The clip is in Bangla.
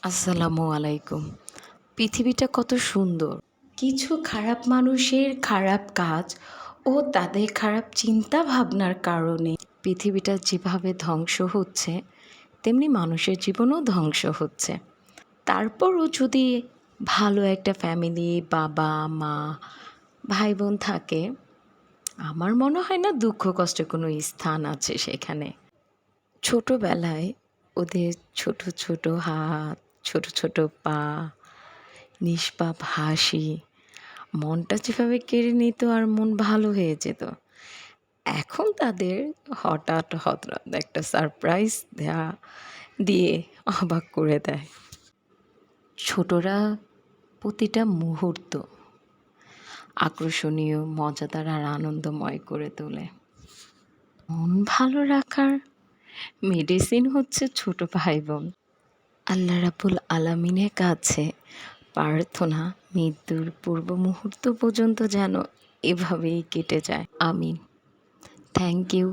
আসসালামু আলাইকুম। পৃথিবীটা কত সুন্দর। কিছু খারাপ মানুষের খারাপ কাজ ও তাদের খারাপ চিন্তা ভাবনার কারণে পৃথিবীটা যেভাবে ধ্বংস হচ্ছে, তেমনি মানুষের জীবনও ধ্বংস হচ্ছে। তারপরও যদি ভালো একটা ফ্যামিলি, বাবা, মা, ভাই বোন থাকে, আমার মনে হয় না দুঃখ কষ্টের কোনো স্থান আছে সেখানে। ছোটবেলায় ওদের ছোট ছোট হাত, ছোট ছোট পা, নিষ্পাপ হাসি, মনটা যেভাবে কেড়ে নিত আর মন ভালো হয়ে যেত। এখন তাদের হঠাৎ হঠাৎ একটা সারপ্রাইজ দিয়ে অবাক করে দেয়। ছোটরা প্রতিটা মুহূর্ত আকর্ষণীয়, মজাদার আর আনন্দময় করে তোলে। মন ভালো রাখার মেডিসিন হচ্ছে ছোট ভাই বোন। আল্লাহ রাব্বুল আলামিনের কাছে প্রার্থনা, মৃত্যুর পূর্ব মুহূর্ত পর্যন্ত যেন এভাবেই কেটে যায়। আমিন। Thank you.